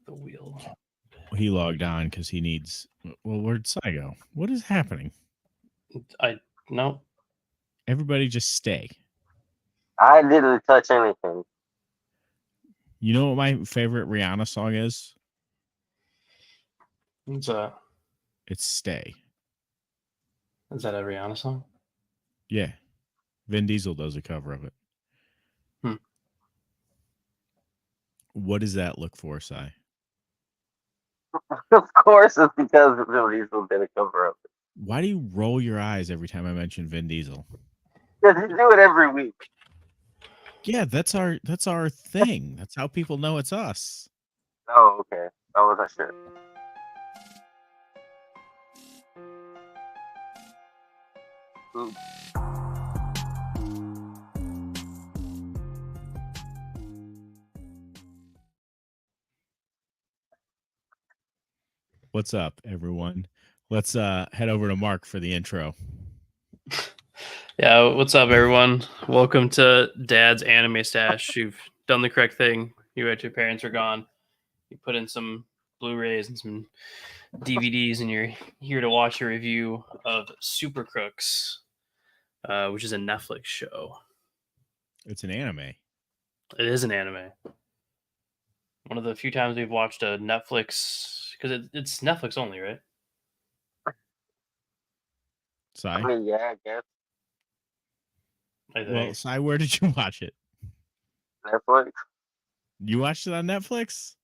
The wheel. He logged on because he needs. Well, where'd Sai go? What is happening? No. Everybody just stay. I didn't touch anything. You know what my favorite Rihanna song is? It's a. It's Stay. Is that a Rihanna song? Yeah. Vin Diesel does a cover of it. Hmm. What does that look for, Sai? Of course, it's because Vin Diesel did a cover of it. Why do you roll your eyes every time I mention Vin Diesel? Because you do it every week. Yeah, that's our thing. That's how people know it's us. Oh, okay. I wasn't sure. Oops. What's up, everyone? Let's head over to Mark for the intro. Yeah, what's up, everyone? Welcome to Dad's Anime Stash. You've done the correct thing. You had your parents are gone. You put in some Blu-rays and some DVDs, and you're here to watch a review of Super Crooks, which is a Netflix show. It's an anime. It is an anime. One of the few times we've watched a Netflix, because it's Netflix only, right? Sai? I mean, yeah, I guess. I think. Well, Sai, where did you watch it? Netflix. You watched it on Netflix?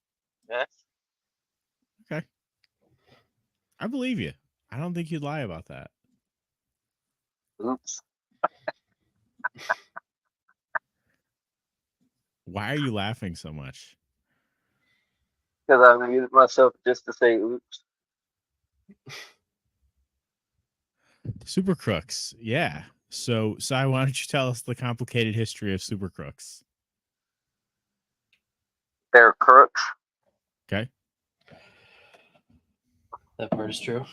Yes. Okay. I believe you. I don't think you'd lie about that. Oops. Why are you laughing so much? Because I muted myself just to say oops. Super Crooks. Yeah. So, Sai, why don't you tell us the complicated history of Super Crooks? They're crooks. Okay. That part is true.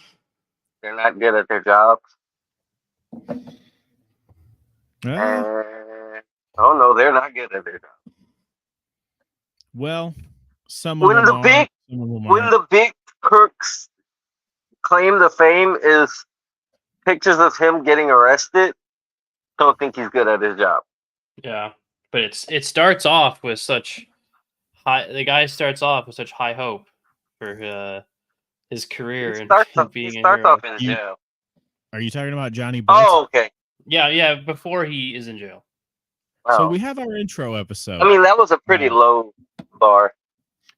They're not good at their jobs. Uh, Oh no, they're not good at their job. well, some of When them the are. big Some of them when aren't. the big crooks claim to fame is pictures of him getting arrested, don't think he's good at his job. Yeah, but it starts off with such high. The guy starts off with such high hope for his career He and starts off, being he a starts hero. off in jail. Are you talking about Johnny Bolt? Oh, okay. Yeah, before he is in jail. So Oh. we have our intro episode. I mean, that was a pretty low bar.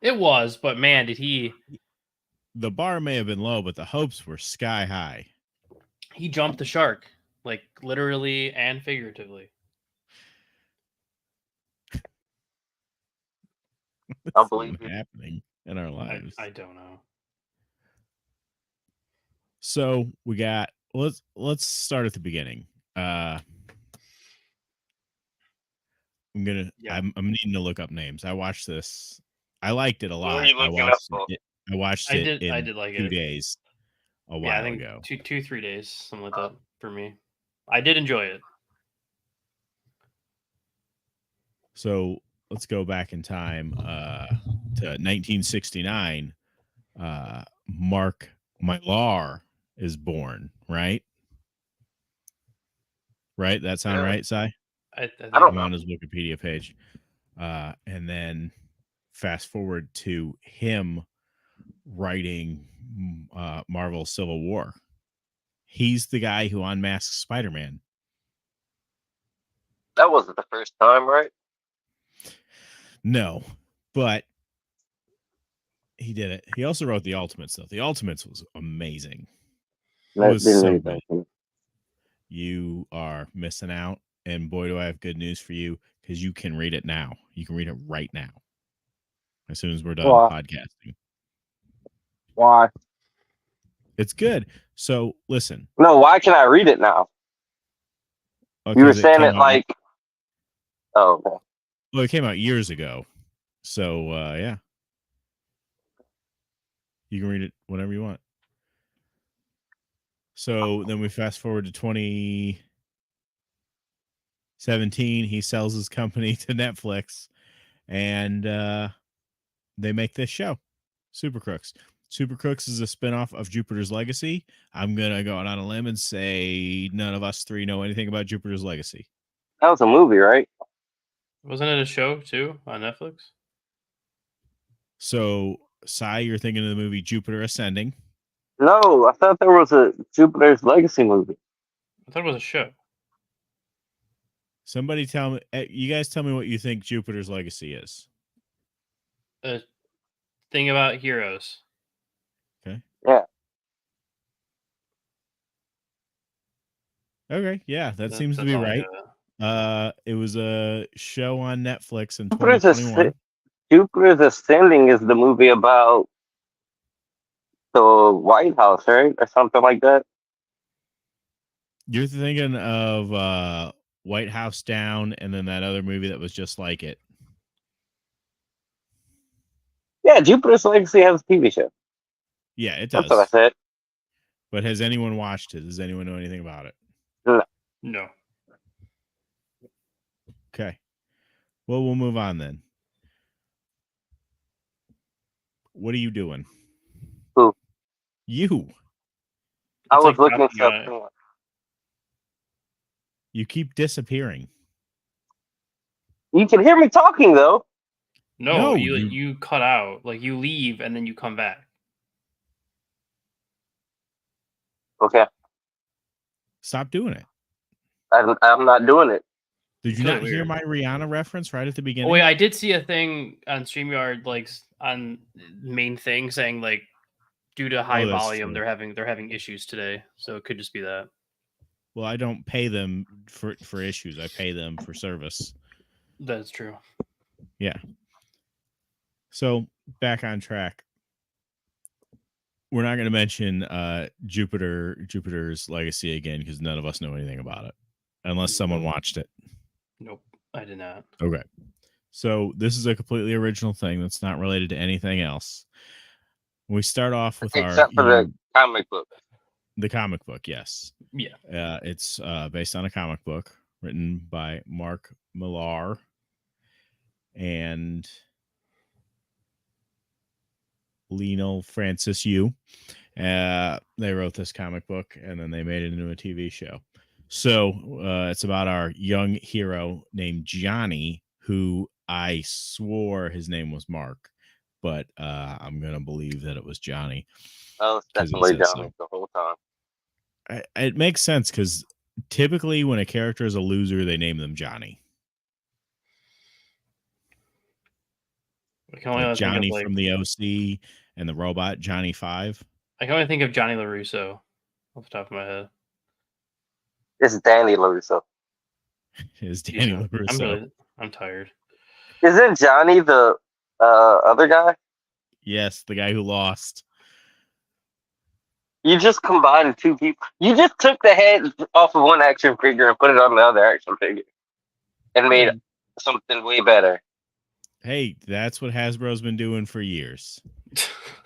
It was, but man, did he The bar may have been low, but the hopes were sky high. he jumped the shark, like literally and figuratively. I What's believe you. happening in our lives? I don't know. So we got let's start at the beginning. I'm needing to look up names. I watched this. I liked it a lot. What were you I looking up watched for? it. I watched it in I did like 2 it. days a while Yeah, I think ago. 3 days, something like that for me. I did enjoy it. So let's go back in time to 1969. Mark Millar is born, right? Right? That sound right, Sai? I think I don't I'm know. on his Wikipedia page. And then fast forward to him writing Marvel Civil War. He's the guy who unmasked Spider-Man. That wasn't the first time, right? No, but he did it. He also wrote the Ultimates, though. The Ultimates was amazing. It was so good. You are missing out. And boy, do I have good news for you, because you can read it now. You can read it right now. As soon as we're done podcasting. Why? It's good. So listen. No, why can I read it now? You were saying it like... Oh, okay. Well, it came out years ago. So, yeah. You can read it whenever you want. So then we fast forward to 2017. He sells his company to Netflix. And they make this show, Super Crooks. Super Crooks is a spinoff of Jupiter's Legacy. I'm going to go out on a limb and say none of us three know anything about Jupiter's Legacy. That was a movie, right? Wasn't it a show too on Netflix? So, Sai, you're thinking of the movie Jupiter Ascending. No, I thought there was a Jupiter's Legacy movie. I thought it was a show. Somebody tell me, you guys tell me what you think Jupiter's Legacy is. A thing about heroes. Okay. Yeah. Okay. Yeah, that seems to be right. It was a show on Netflix in 2021. Jupiter's Ascending is the movie about the White House, right? Or something like that. You're thinking of White House Down and then that other movie that was just like it. Yeah, Jupiter's Legacy has a TV show. Yeah, it does. That's what I said. But has anyone watched it? Does anyone know anything about it? No. Okay. Well, we'll move on then. What are you doing? Who? You. I was like looking talking stuff. about it. You keep disappearing. You can hear me talking though. No, No, you cut out. Like you leave and then you come back. Okay. Stop doing it. I'm not doing it. Did you Really not hear weird. my Rihanna reference right at the beginning? Oh wait, I did see a thing on StreamYard, like on main thing, saying like due to high that's volume, true. they're having issues today. So it could just be that. Well, I don't pay them for issues. I pay them for service. That's true. Yeah. So back on track. We're not going to mention Jupiter's Legacy again because none of us know anything about it, unless someone watched it. Nope, I did not. Okay. So this is a completely original thing that's not related to anything else. We start off with Except for the comic book. The comic book, yes. Yeah. It's based on a comic book written by Mark Millar and Lionel Francis Yu. They wrote this comic book and then they made it into a TV show. So it's about our young hero named Johnny, who I swore his name was Mark, but I'm going to believe that it was Johnny. Oh, it's definitely Johnny the whole time. It makes sense because typically when a character is a loser, they name them Johnny. Like Johnny from the OC and the robot Johnny 5. I can only think of Johnny LaRusso off the top of my head. It's Danny LaRusso. It's Danny LaRusso. I'm tired. Isn't Johnny the other guy? Yes, the guy who lost. You just combined two people. You just took the head off of one action figure and put it on the other action figure and made something way better. Hey, that's what Hasbro's been doing for years.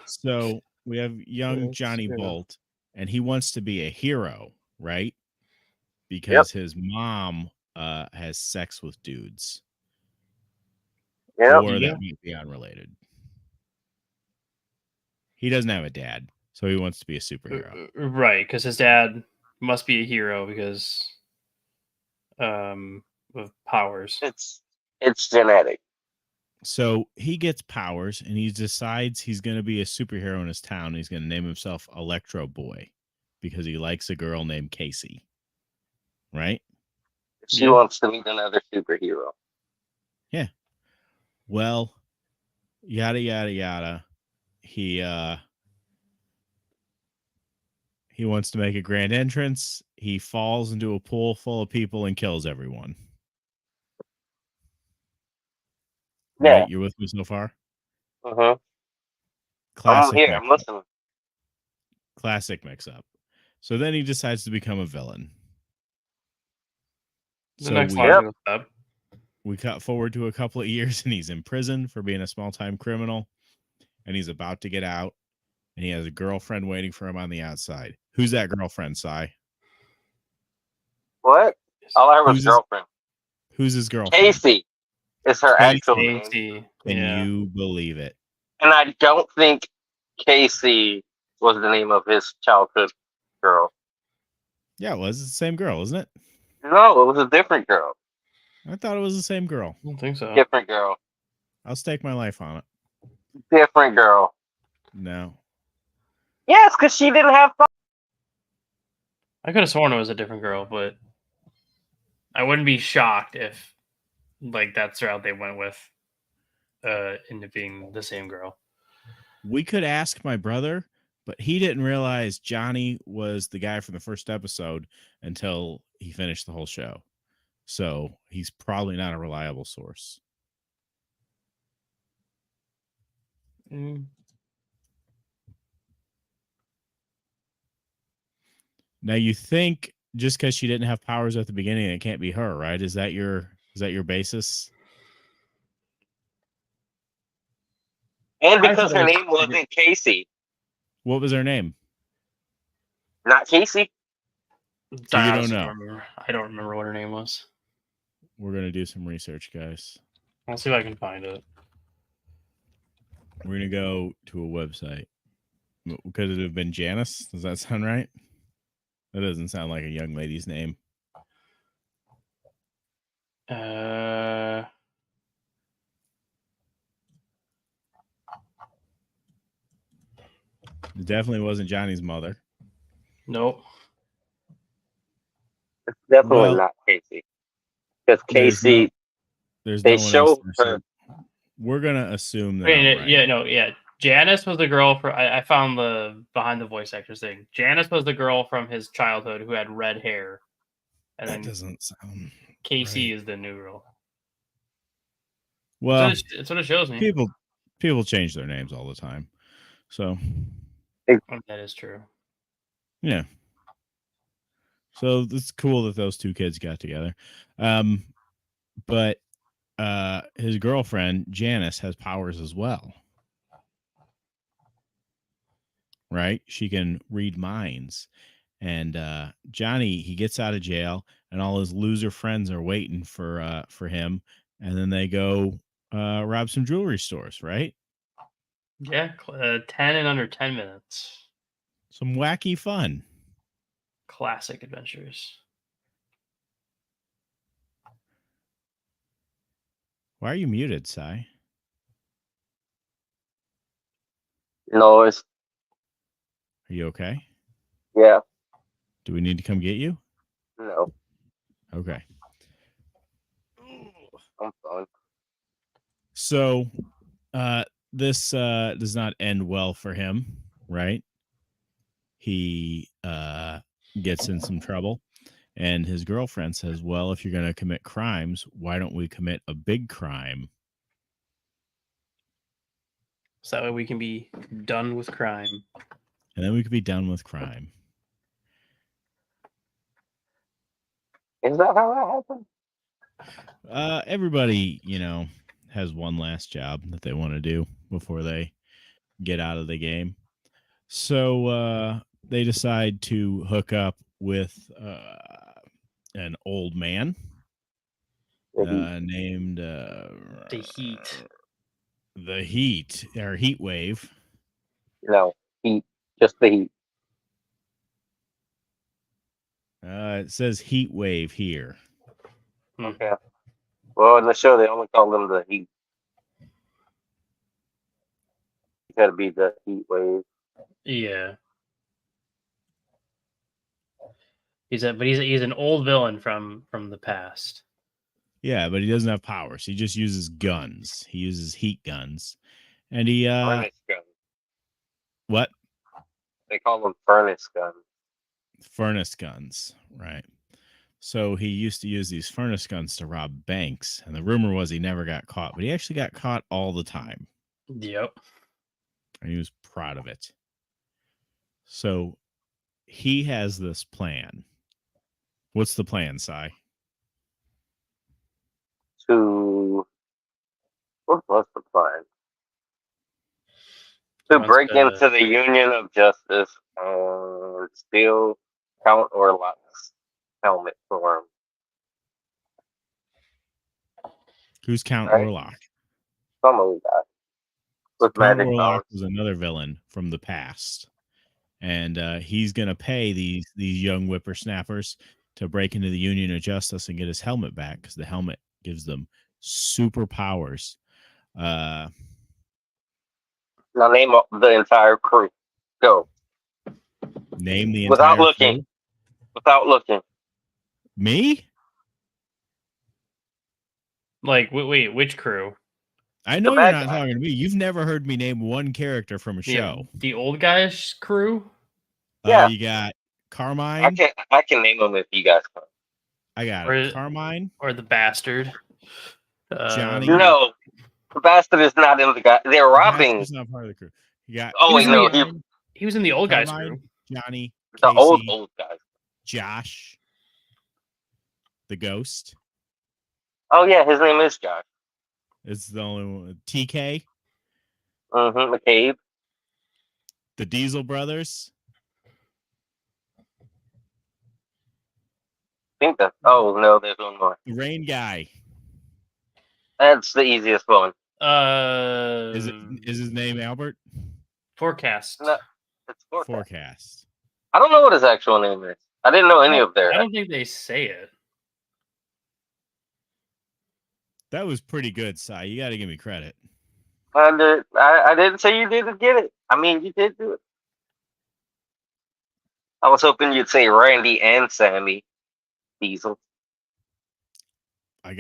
So we have young Johnny Bolt, and he wants to be a hero, right? Because his mom has sex with dudes. Or that might be unrelated. He doesn't have a dad, so he wants to be a superhero. Right, because his dad must be a hero because of powers. It's genetic. So he gets powers, and he decides he's going to be a superhero in his town. He's going to name himself Electro Boy because he likes a girl named Casey. Right? She wants to meet another superhero. Yeah. Well, yada, yada, yada. He wants to make a grand entrance. He falls into a pool full of people and kills everyone. Yeah. Right? You're with me so far? Uh-huh. Classic. I'm here. I'm listening. Classic mix-up. So then he decides to become a villain. We cut forward to a couple of years, and he's in prison for being a small-time criminal, and he's about to get out, and he has a girlfriend waiting for him on the outside. Who's that girlfriend, Sai? What? All I heard was girlfriend. Who's his girlfriend? Casey is her actual name. Can you believe it? And I don't think Casey was the name of his childhood girl. Yeah, it was. It's the same girl, isn't it? No, it was a different girl. I thought it was the same girl. I don't think so. Different girl. I'll stake my life on it. Different girl. No. Yes, because she didn't have fun. I could have sworn it was a different girl, but I wouldn't be shocked if like that's the route they went with, into being the same girl. We could ask my brother, but he didn't realize Johnny was the guy from the first episode until he finished the whole show. So he's probably not a reliable source. Mm. Now you think just because she didn't have powers at the beginning, it can't be her, right? Is that your basis? And because her name wasn't Casey. What was her name? Not Casey. So you don't know. I don't remember what her name was. We're gonna do some research, guys. I'll see if I can find it. We're gonna go to a website. Could it have been Janice? Does that sound right? That doesn't sound like a young lady's name. It definitely wasn't Johnny's mother. Nope. It's definitely not Casey. Because Casey, they show her. We're gonna assume that. Right. Yeah. Janice was the girl for. I found the behind the voice actors thing. Janice was the girl from his childhood who had red hair, and that then doesn't sound. Casey is the new girl. Well, it's what it shows me. People change their names all the time, so that is true. Yeah. So it's cool that those two kids got together. But his girlfriend, Janice, has powers as well. Right? She can read minds. And Johnny, he gets out of jail, and all his loser friends are waiting for him. And then they go rob some jewelry stores, right? Yeah, 10 in under 10 minutes. Some wacky fun. Classic adventures. Why are you muted, Sai? Noise. Are you okay? Yeah. Do we need to come get you? No. Okay. I'm fine. So, this does not end well for him, right? He gets in some trouble, and his girlfriend says, well, if you're going to commit crimes, why don't we commit a big crime? So that way we can be done with crime. And then we could be done with crime. Is that how that happened? Everybody, has one last job that they want to do before they get out of the game. So they decide to hook up with an old man named the Heat. The Heat, or Heat Wave. No, Heat. Just the Heat. It says Heat Wave here. Okay. Well, in the show, they only call them the Heat. It's got to be the Heat Wave. Yeah. He's an old villain from the past. Yeah, but he doesn't have powers. He just uses guns. He uses heat guns, and he furnace guns. What? They call them furnace guns. Furnace guns, right? So he used to use these furnace guns to rob banks, and the rumor was he never got caught, but he actually got caught all the time. Yep. And he was proud of it. So he has this plan. What's the plan, Sai? What was the plan? To break into the Union of Justice and steal Count Orlok's helmet for him. Who's Count Orlok? Some of that. With Count magic Warlock powers. was another villain from the past, and he's gonna pay these young whippersnappers to break into the Union of Justice and get his helmet back because the helmet gives them superpowers. Now name the entire crew. Go. Name the Without entire looking. crew. Without looking. Me? Like, wait, which crew? I know The you're bad not guy. talking to me. You've never heard me name one character from a show. The old guys crew? Yeah. You got Carmine. I can name them if you guys can. I got Or- Carmine. Or the bastard? Johnny. No. The bastard is not in the guy. They're robbing. That's not part of the crew. You got Oh, wait, no. He was in the old guys Carmine, crew. Johnny, The Casey, old guys. Josh, the ghost. Oh, yeah. His name is Josh. It's the only one. TK, McCabe. the Diesel brothers. I think that. Oh, no. There's one more. The rain guy. That's the easiest one. Is his name Albert? Forecast? No. It's Forecast. I don't know what his actual name is. I didn't know any of their. I don't think they say it. That was pretty good, Sai. You got to give me credit. I didn't say you didn't get it. I mean, you did do it. I was hoping you'd say Randy and Sammy Diesel. I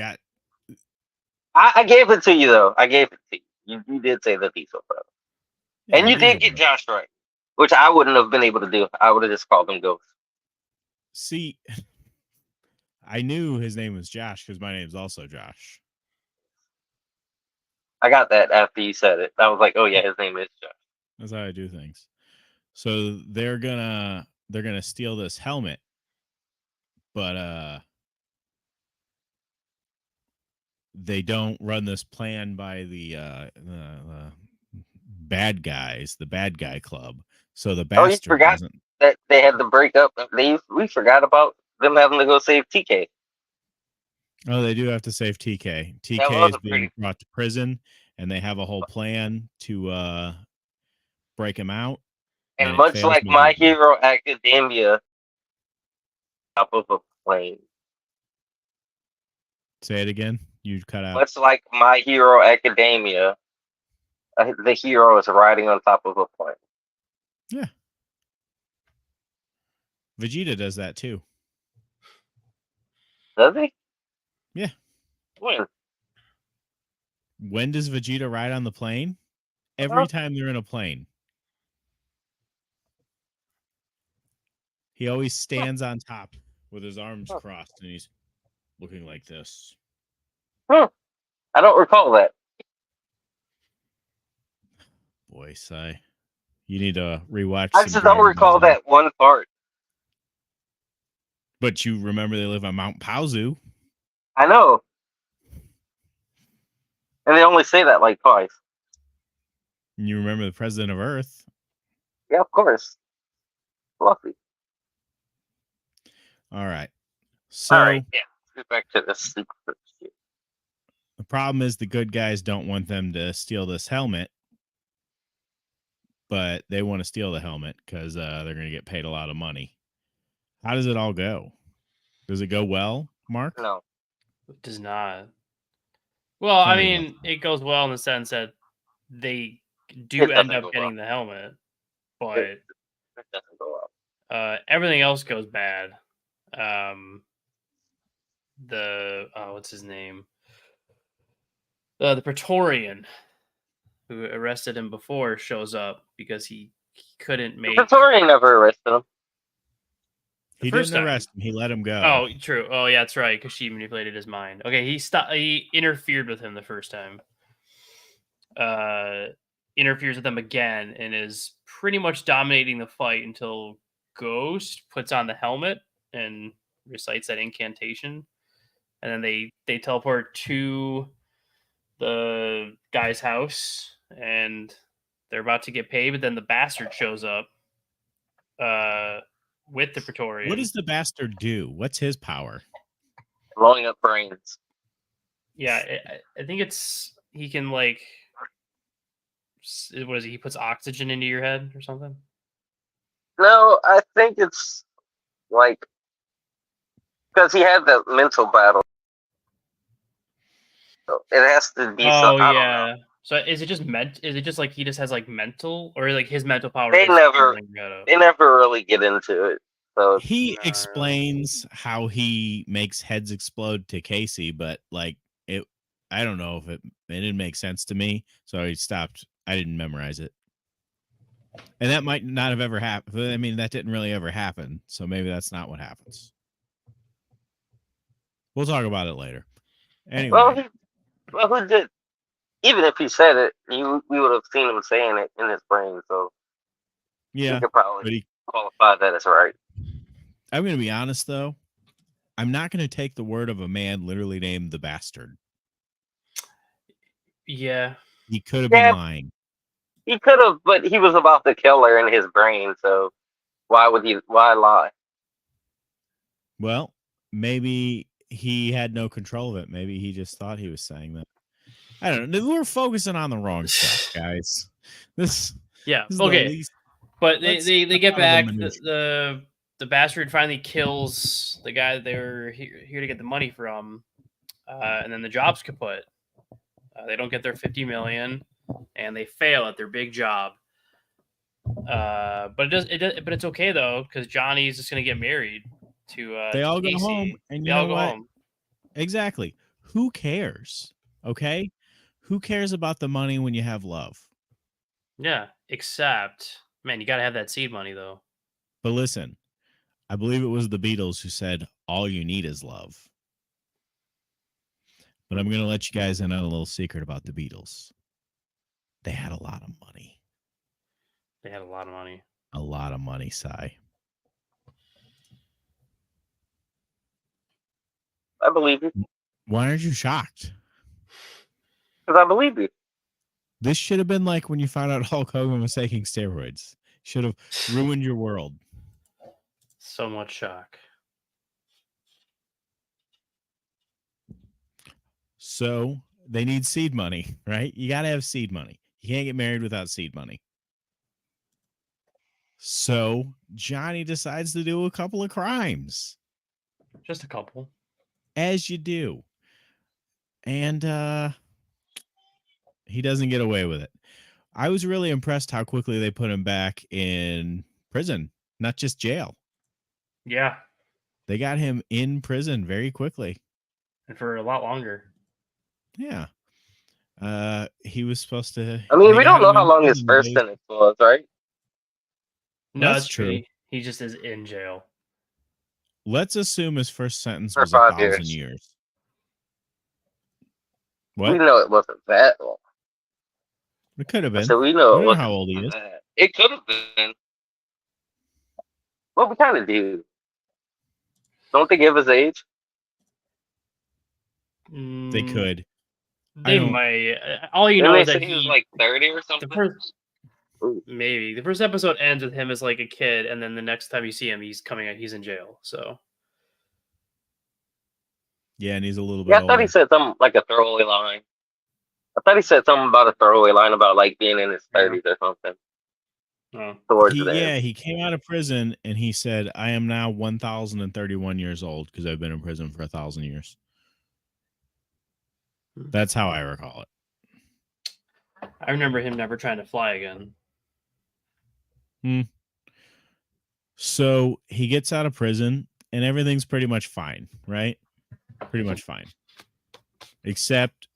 gave it to you, though. I gave it to you. You did say the Diesel brother. yeah, And you did get Josh right, which I wouldn't have been able to do. I would have just called him Ghost. See, I knew his name was Josh because my name's also Josh. I got that after you said it. I was like, oh, yeah, his name is Josh. That's how I do things. So they're gonna steal this helmet, but they don't run this plan by the bad guys, the bad guy club. So the bastard you forgot doesn't. that they had to break up. We forgot about them having to go save TK. Oh, they do have to save TK. That TK is was being brought to prison, and they have a whole plan to break him out. And it much fails like My miserably. Hero Academia, top of a plane. Say it again. You cut out. Much like My Hero Academia, the hero is riding on top of a plane. Yeah. Vegeta does that too. Does he? Yeah. When? When does Vegeta ride on the plane? Every time they're in a plane. He always stands on top with his arms crossed and he's looking like this. I don't recall that. Boy, Sai. You need to rewatch. I just don't recall that one part. But you remember they live on Mount Paozu. I know. And they only say that like twice. And you remember the president of Earth. Yeah, of course. Fluffy. All right. So All right, yeah. Let's get back to the secret. the problem is the good guys don't want them to steal this helmet. But they want to steal the helmet because they're going to get paid a lot of money. How does it all go? Does it go well, Mark? No. It does not. Well, I mean, it goes well in the sense that they do end up getting the helmet, but It doesn't go well. everything else goes bad. What's his name? The Praetorian who arrested him before shows up because he couldn't make. The Praetorian never arrested him. He didn't arrest him. He let him go. Oh, true. Oh, yeah, that's right. Because she manipulated his mind. Okay, he interfered with him the first time. Interferes with him again and is pretty much dominating the fight until Ghost puts on the helmet and recites that incantation, and then they teleport to the guy's house and they're about to get paid, but then the bastard shows up with the Praetorian. What does the bastard do? What's his power? Blowing up brains. Yeah, I think it's he can like what is it? He puts oxygen into your head or something. No, I think it's like because he had that mental battle. So it has to be. Oh I don't know. yeah. So is it just Is it just like he just has like mental, or like his mental power? They is never pulling your head up? they never really get into it. So He No. explains how he makes heads explode to Casey, but like it, I don't know if it didn't make sense to me, so I stopped. I didn't memorize it, and that might not have ever happened. I mean, that didn't really ever happen, so maybe that's not what happens. We'll talk about it later. Anyway, who did? Even if he said it, we would have seen him saying it in his brain. So yeah, he could but probably qualify that as right. I'm going to be honest though. I'm not going to take the word of a man literally named the Bastard. Yeah. He could have been lying. He could have, but he was about to kill her in his brain. So why would he? Why lie? Well, maybe he had no control of it. Maybe he just thought he was saying that. I don't know. We're focusing on the wrong stuff, guys. This is the Okay. least. But they get back. The The bastard finally kills the guy that they were here to get the money from, and then the job's kaput. They don't get their 50 million, and they fail at their big job. But but it's okay though, because Johnny's just gonna get married to. They all Casey. go home, and they you all know go what? home. Exactly. Who cares? Okay. Who cares about the money when you have love? Yeah, except man, you gotta have that seed money though. But listen, I believe it was the Beatles who said, "All you need is love." But I'm going to let you guys in on a little secret about the Beatles. They had a lot of money. They had a lot of money. A lot of money, Cy. I believe you. Why aren't you shocked? Because I believe you. This should have been like when you found out Hulk Hogan was taking steroids. Should have ruined your world. So much shock. So they need seed money, right? You got to have seed money. You can't get married without seed money. So Johnny decides to do a couple of crimes. Just a couple. As you do. And he doesn't get away with it. I was really impressed how quickly they put him back in prison, not just jail. Yeah. They got him in prison very quickly. And for a lot longer. Yeah. He was supposed to. I mean, we don't know how long his first sentence was, right? No, that's true. He just is in jail. Let's assume his first sentence For was 1,000 years. What? We know it wasn't that long. It could have been. So we know, how old he is. It could have been. Well, we kind of do. Don't they give his age? They could. They might. All you know is that he was like 30 or something. Maybe the first episode ends with him as like a kid, and then the next time you see him, he's in jail. So yeah, and he's a little bit. Yeah, I thought he said something like a throwaway line. I thought he said something about a throwaway line about like being in his 30s or something. Towards the end. He came out of prison and he said, "I am now 1,031 years old because I've been in prison for 1,000 years." That's how I recall it. I remember him never trying to fly again. So he gets out of prison and everything's pretty much fine, right? Pretty much fine. Except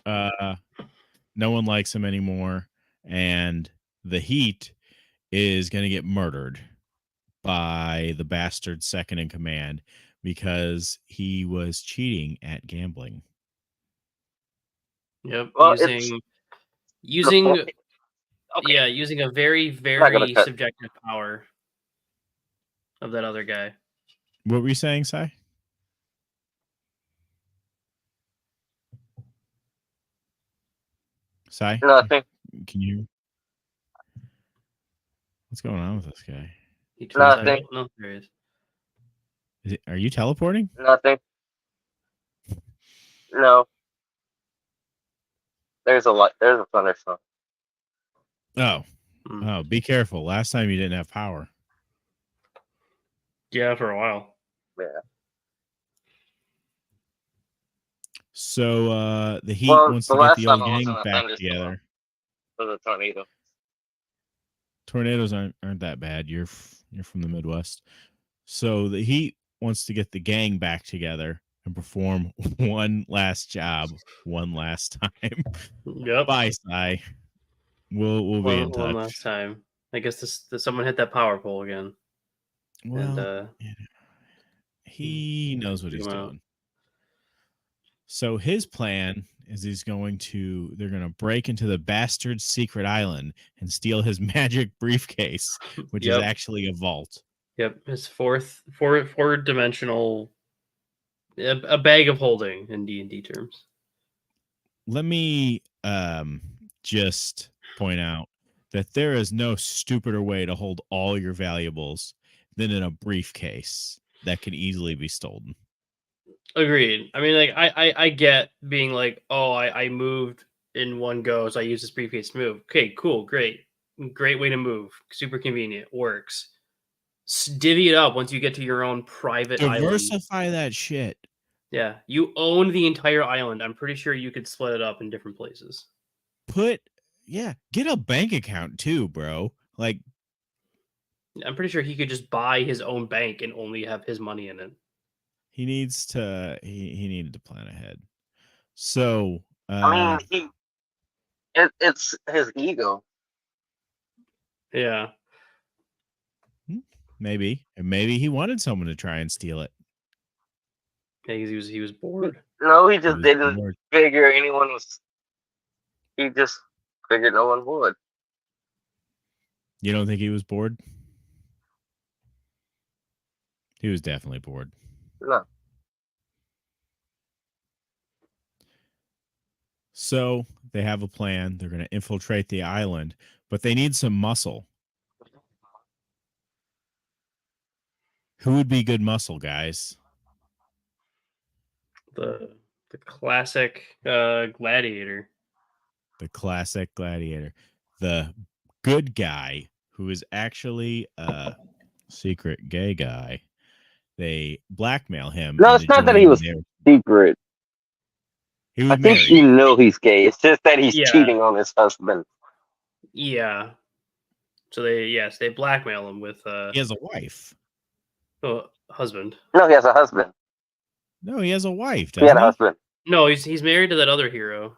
no one likes him anymore, and the Heat is going to get murdered by the bastard second in command because he was cheating at gambling. Yep, well, using a very, very subjective power of that other guy. What were you saying, Sai? Sai? Nothing. Can you? What's going on with this guy? Nothing. No, there is. Are you teleporting? Nothing. No. There's a thunderstorm. Oh, be careful. Last time you didn't have power. Yeah, for a while. Yeah. So the Heat Well, wants the to get last the time old I was in gang a back thunderstorm. together. It was a tornado. Tornadoes aren't that bad. You're from the Midwest. So the Heat wants to get the gang back together and perform one last job, one last time. Yep. Bye, Cy. We'll be in touch. One last time. I guess someone hit that power pole again. Well, and, he knows what he's doing. So his plan is they're going to break into the bastard's secret island and steal his magic briefcase, which is actually a vault. Yep, his four dimensional, a bag of holding in D&D terms. Let me just point out that there is no stupider way to hold all your valuables than in a briefcase that can easily be stolen. Agreed. I mean, like, I get being like, oh, I moved in one go, so I use this briefcase to move. Okay, cool, great way to move. Super convenient, works. Divvy it up once you get to your own private island. Diversify that shit. Yeah, you own the entire island. I'm pretty sure you could split it up in different places. Get a bank account too, bro. Like, I'm pretty sure he could just buy his own bank and only have his money in it. He needs to. He needed to plan ahead. So, I mean, it's his ego. Yeah. Maybe he wanted someone to try and steal it. Yeah, he was bored. No, he just didn't figure anyone was. He just figured no one would. You don't think he was bored? He was definitely bored. No. So they have a plan. They're going to infiltrate the island, but they need some muscle. Who would be good muscle, guys? The classic gladiator. The classic gladiator. The good guy who is actually a secret gay guy. They blackmail him. No, it's not that he was secret. He was I think he knew he's gay. It's just that he's cheating on his husband. Yeah. So they blackmail him with he has a wife. Oh, husband. No, he has a husband. No, he has a wife. He had a husband. No, he's married to that other hero.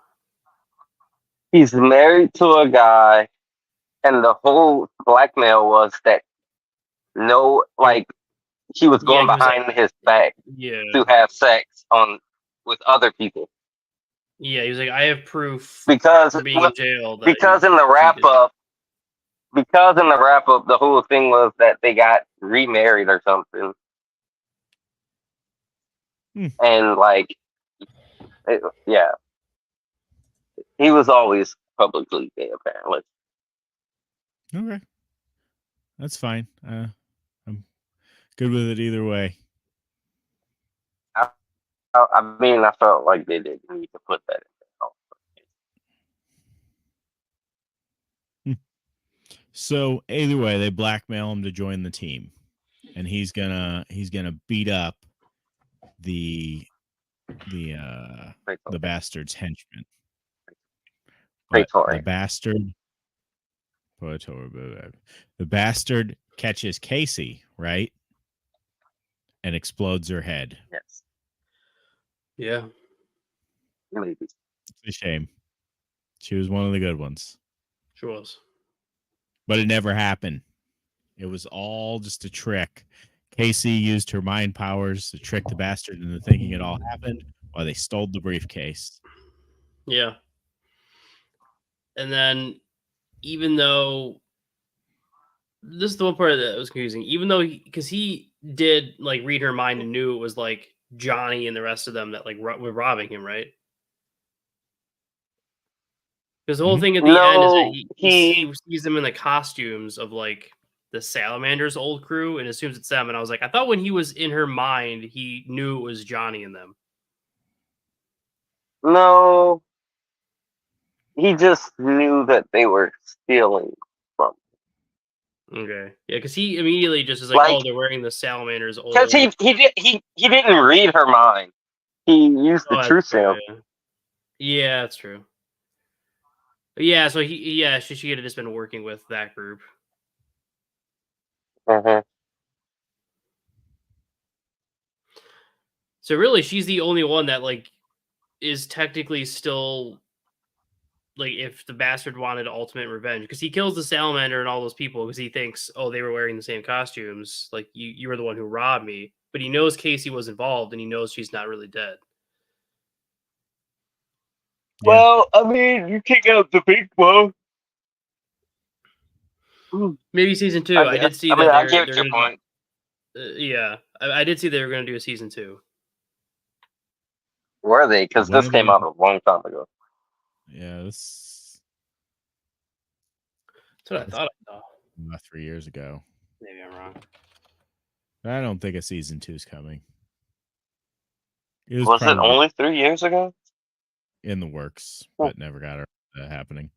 He's married to a guy, and the whole blackmail was that he was going behind his back to have sex with other people. Yeah, he was like, I have proof because for being in jail. Because in the wrap up, the whole thing was that they got remarried or something, and he was always publicly gay, apparently. Okay, that's fine. I'm good with it either way. I mean, I felt like they didn't need to put that in there. So either way, they blackmail him to join the team, and he's gonna beat up the bastard's henchman. But the bastard catches Casey, right? And explodes her head. Yes. Yeah. Maybe. It's a shame. She was one of the good ones. She was. But it never happened. It was all just a trick. Casey used her mind powers to trick the bastard into thinking it all happened while they stole the briefcase. Yeah. And then, even though this is the one part that was confusing, even though because he did like read her mind and knew it was like Johnny and the rest of them that like were robbing him, right? Because the whole thing at the end is that he sees them in the costumes of like the Salamander's old crew and assumes it's them. And I was like, I thought when he was in her mind, he knew it was Johnny and them. No. he just knew that they were stealing from. Okay. Yeah, because he immediately just is like, oh, they're wearing the salamander's old. Because he didn't read her mind. He used the truth serum. Yeah, that's true. Yeah, so she could have just been working with that group. Mm-hmm. So really, she's the only one that like is technically still like if the bastard wanted ultimate revenge because he kills the salamander and all those people because he thinks, oh, they were wearing the same costumes. Like you were the one who robbed me, but he knows Casey was involved and he knows she's not really dead. Yeah. Well, I mean, you kick out the big one. Maybe season 2. I did see that. I get your point. Yeah, I did see they were going to do a season 2. Were they? Because this came out a long time ago. Yeah, this. That's what I thought. About 3 years ago. Maybe I'm wrong. I don't think a season 2 is coming. Was it only 3 years ago? In the works, but never got happening.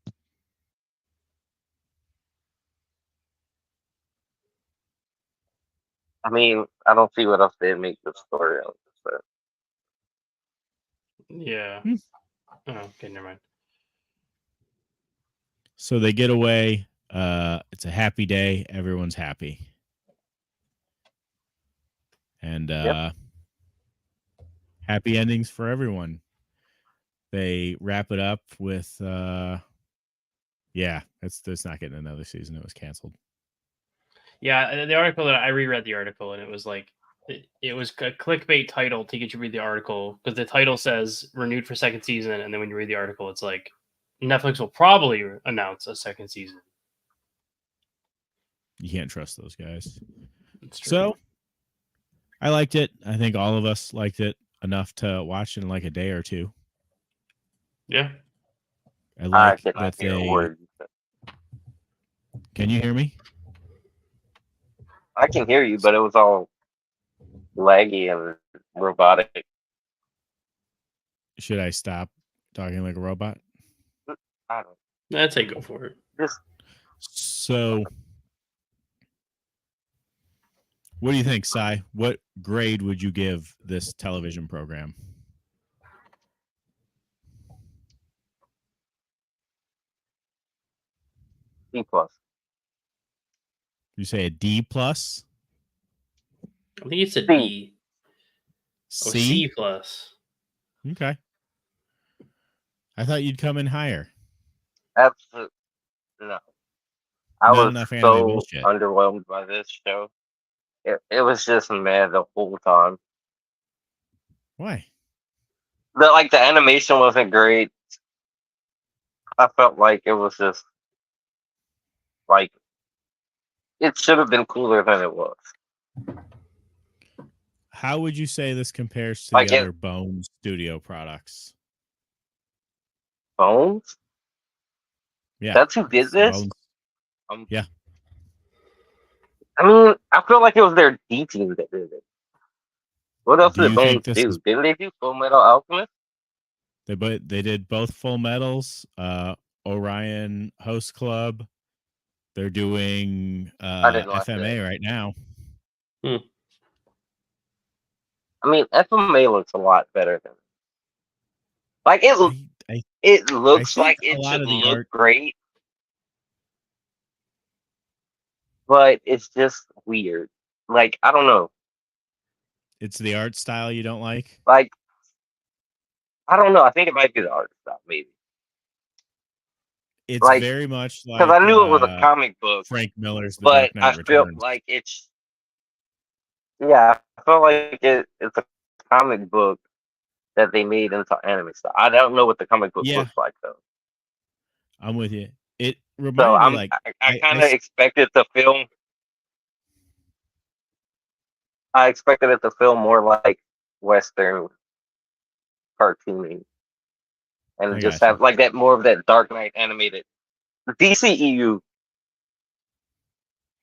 I mean, I don't see what else they'd make the story of. But... Yeah. Oh, okay, never mind. So they get away. It's a happy day. Everyone's happy. And happy endings for everyone. They wrap it up with it's not getting another season. It was canceled. Yeah, the article that I reread the article and it was like it was a clickbait title to get you to read the article because the title says renewed for second season, and then when you read the article, it's like Netflix will probably announce a second season. You can't trust those guys. So I liked it. I think all of us liked it enough to watch in like a day or two. Yeah. I like that they. Can you hear me? I can hear you, but it was all laggy and robotic. Should I stop talking like a robot? I don't. I'd say go for it. So, what do you think, Sai? What grade would you give this television program? D+. You say a D+? I think it's a D. C? C+. Okay. I thought you'd come in higher. Absolutely no. I was so underwhelmed by this show. It was just mad the whole time. Why? The animation wasn't great. I felt like it was just like it should have been cooler than it was. How would you say this compares to the other Bones Studio products? Bones? Yeah. That's who did this? Yeah. I mean, I feel like it was their D team that did it. What else did Bones do? Didn't they do Full Metal Alchemist? They did both Full Metals, Orion Host Club. They're doing FMA right now. I mean, FMA looks a lot better than it looks like it should look great, but it's just weird. Like, I don't know. It's the art style you don't like? Like, I don't know. I think it might be the art style, maybe. It's very much like because I knew it was a comic book, Frank Miller's The but Dark Knight I feel Returns. like it's I feel like it's a comic book that they made into anime style. I don't know what the comic book looks like though. I'm with you. It reminded me I kind of expected to film. I expected it to feel more like Western cartooning, and just have like that more of that Dark Knight animated DCEU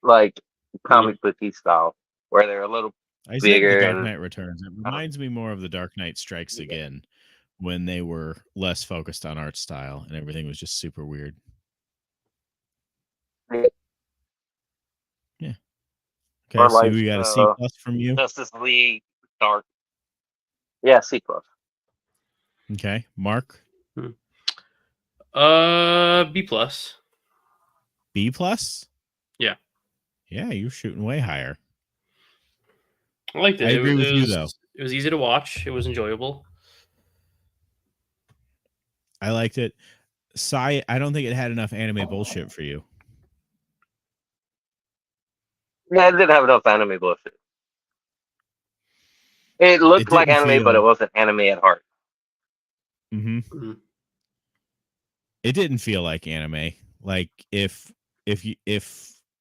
like comic booky style, where they're a little bigger. The Dark Knight Returns. It reminds me more of The Dark Knight Strikes Again, when they were less focused on art style and everything was just super weird. Yeah. Okay, Or so like, we got a C+ from you. Justice League Dark. Yeah, C+. Okay, Mark. B+. B+. Yeah. Yeah, you're shooting way higher. I liked it. I agree with you, was, though. It was easy to watch. It was enjoyable. I liked it. I don't think it had enough anime bullshit for you. Yeah, it didn't have enough anime bullshit. It looked like anime, but it wasn't anime at heart. Mm-hmm. It didn't feel like anime. Like if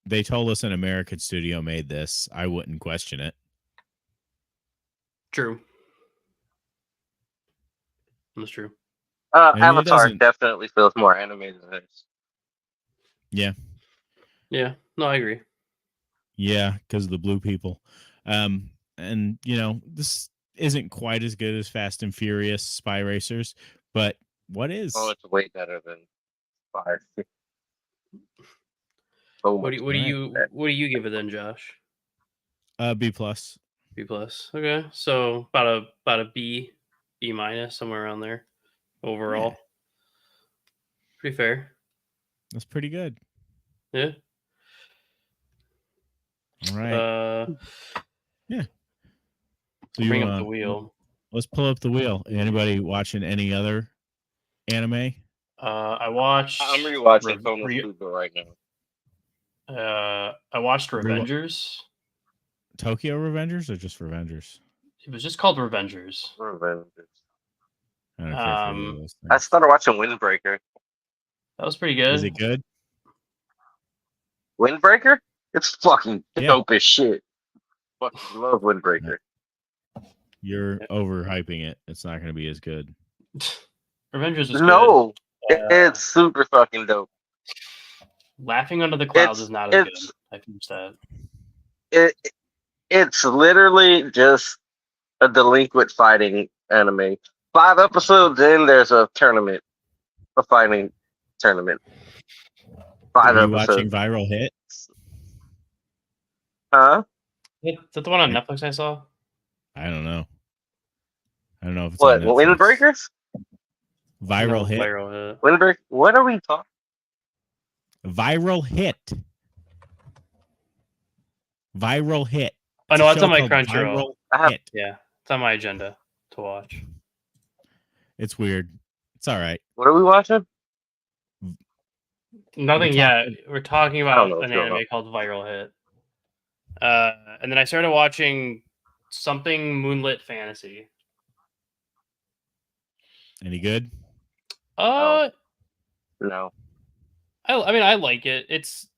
they told us an American studio made this, I wouldn't question it. True. That's true. Avatar definitely feels more anime than this. Yeah. Yeah. No, I agree. Yeah, because of the blue people. And this isn't quite as good as Fast and Furious Spy Racers, but what is? Oh, it's way better than Fire. What do you give it then, Josh? B+. B+. Okay, so about a B minus, somewhere around there overall. Yeah. Pretty fair. That's pretty good. Yeah. All right. Yeah. So bring up the wheel. Let's pull up the wheel. Anybody watching any other anime? I watched. I'm rewatching Konosuba right now. I watched Revengers. Tokyo Revengers or just Revengers? It was just called Revengers. Revengers. I don't care for any of those things. I started watching Windbreaker. That was pretty good. Is it good? Windbreaker? It's fucking dope as shit. Fucking love Windbreaker. You're overhyping it. It's not going to be as good. Revengers is good. It's super fucking dope. Laughing Under the Clouds is not as good. I finished that. It's literally just a delinquent fighting anime. 5 episodes in, there's a tournament, a fighting tournament. 5 Are you episodes. Watching Viral Hit? Huh? Is that the one on Netflix I saw? I don't know. I don't know if it's what Windbreakers? Viral Hit. Viral Hit. Windbreaker. What are we talking? Viral Hit. Viral Hit. Oh no, it's on my Crunchyroll. Yeah, it's on my agenda to watch. It's weird. It's all right. What are we watching? Nothing yet. We're talking about an anime called Viral Hit. And then I started watching something Moonlit Fantasy. Any good? No. I mean, I like it. It's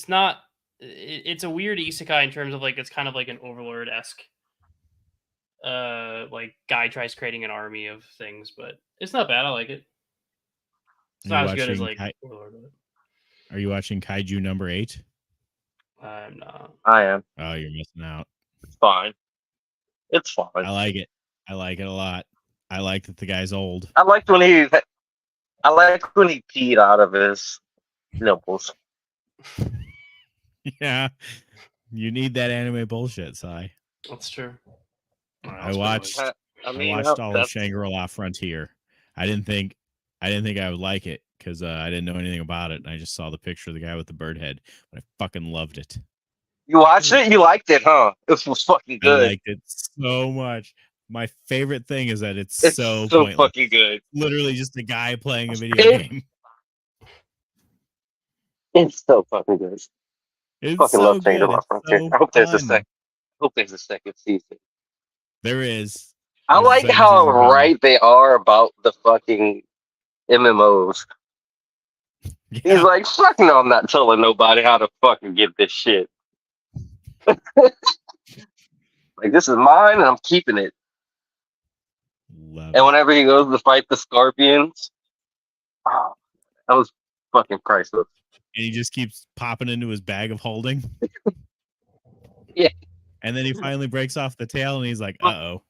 not. It's a weird isekai in terms of like it's kind of like an Overlord-esque. Like guy tries creating an army of things, but it's not bad. I like it. It's not as good as like Overlord. Are you watching Kaiju number 8? I'm not. I am. Oh, you're missing out. It's fine. It's fine. I like it. I like it a lot. I like that the guy's old. I like when he peed out of his nipples. Yeah. You need that anime bullshit, Sai. That's true. I watched all of Shangri-La Frontier. I didn't think I would like it because I didn't know anything about it. And I just saw the picture of the guy with the bird head, but I fucking loved it. You watched it? You liked it, huh? It was fucking good. I liked it so much. My favorite thing is that it's so fucking good. Literally just a guy playing a video game. It's so fucking good. It's fucking so love Shangri-La Frontier. I hope there's a second season. There is. I like how right they are about the fucking MMOs. Yeah. He's like, fuck no, I'm not telling nobody how to fucking get this shit. Like, this is mine and I'm keeping it. And whenever he goes to fight the scorpions, that was fucking priceless. And he just keeps popping into his bag of holding. Yeah. And then he finally breaks off the tail and he's like, uh-oh.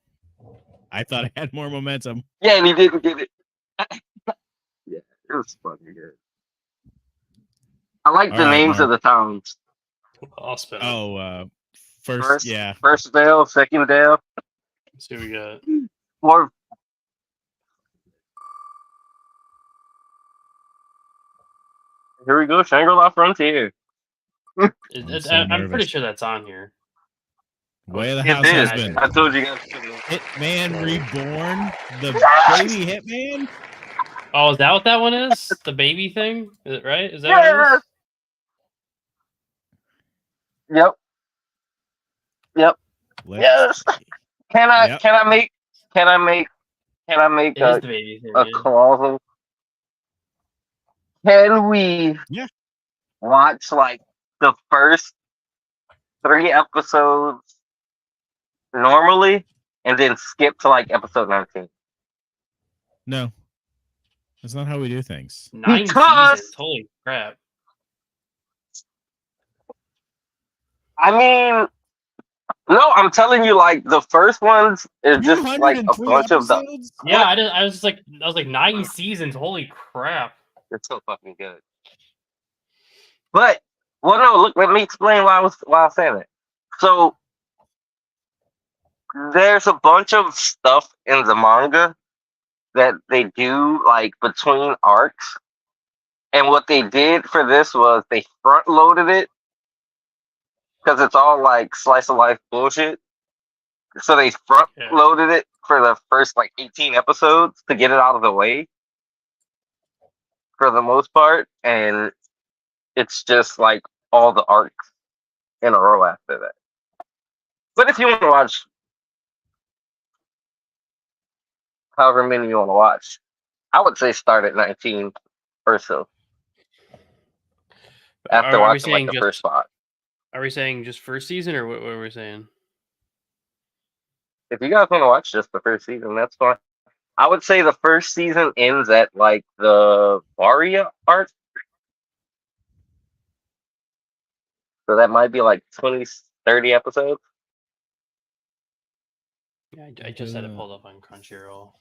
I thought it had more momentum. Yeah, and he didn't get it. Yeah, it was fucking good. I like All the right, names Mark. of the towns. I'll spin it. Oh, first, yeah. First Dale, second Dale. Let's see what we got. Or here we go, Shangri-La Frontier. I'm nervous. pretty sure that's on here. Way of the It House is. Husband. I told you guys. Hitman Reborn. The baby Hitman. Oh, is that what that one is? The baby thing? Is it right? Is that what it is? Yep. Yes. Can I make It is the baby thing. a clause? Can we watch like the first 3 episodes normally and then skip to like episode 19? No. That's not how we do things. 9 seasons. Holy crap. I mean, no, I'm telling you, like the first ones is just like a bunch episodes? of the. Yeah, I was like 9 seasons. Holy crap! It's so fucking good. But no, look, let me explain why I was saying it. So there's a bunch of stuff in the manga that they do like between arcs, and what they did for this was they front loaded it because it's all like slice of life bullshit. So they front loaded it for the first like 18 episodes to get it out of the way for the most part, and it's just like all the arcs in a row after that. But if you want to watch however many you want to watch, I would say start at 19 or so. After watching like the first 5. Are we saying just first season, or what are we saying? If you guys want to watch just the first season, that's fine. I would say the first season ends at like the Varia arc. So that might be like 20, 30 episodes. Yeah, I just had it pulled up on Crunchyroll.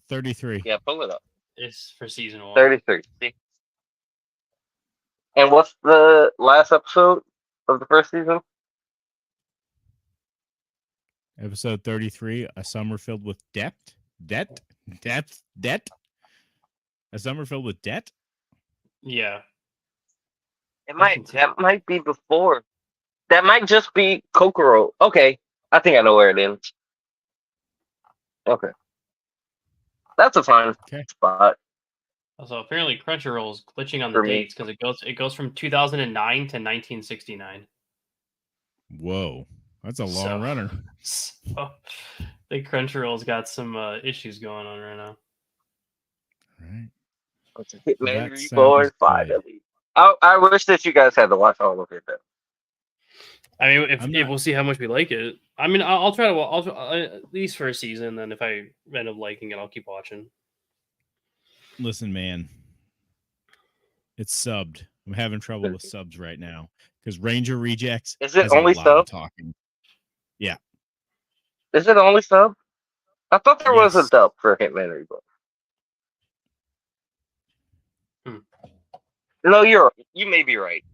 33. Yeah, pull it up. It's for season 1. 33. See? And what's the last episode of the first season? Episode 33, A Summer Filled with Debt. Debt. A Summer Filled with Debt? Yeah. That might be before. That might just be Kokoro. Okay. I think I know where it ends. Okay. That's a fine spot. Also, apparently Crunchyroll is glitching on the dates because it goes from 2009 to 1969. Whoa. That's a long runner. So, I think Crunchyroll's got some issues going on right now. Right. Hitman Reborn finally. I wish that you guys had to watch all of it though. I mean, if we'll see how much we like it. I mean, I'll try to at least for a season. Then if I end up liking it, I'll keep watching. Listen, man, it's subbed. I'm having trouble with subs right now because Ranger Rejects. Is it only sub? Talking. Yeah. Is it only sub? I thought there was a dub for Hitman Reborn. No, you may be right.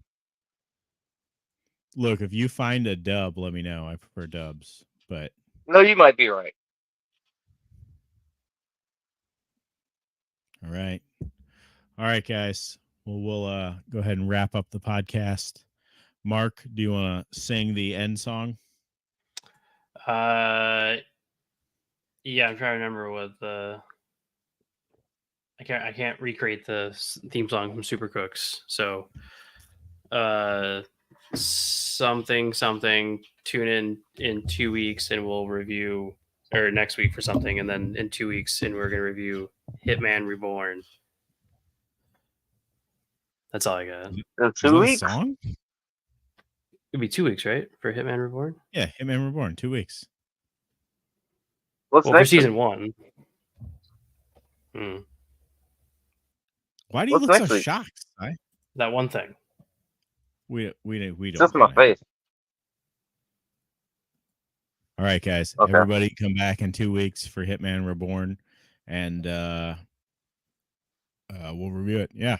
Look, if you find a dub, let me know. I prefer dubs, but no, you might be right. All right, guys. Well, we'll go ahead and wrap up the podcast. Mark, do you want to sing the end song? Yeah, I'm trying to remember what the. I can't recreate the theme song from Super Crooks. So, something. Tune in 2 weeks, and we'll review, or next week for something, and then in 2 weeks, and we're gonna review Hitman Reborn. That's all I got. In 2 weeks. Song? It'd be 2 weeks, right, for Hitman Reborn? Yeah, Hitman Reborn, 2 weeks. What's next for season 1? Why do you look so shocked? Right? That one thing. We don't. Just my face. All right, guys. Okay. Everybody come back in 2 weeks for Hitman Reborn, and we'll review it. Yeah.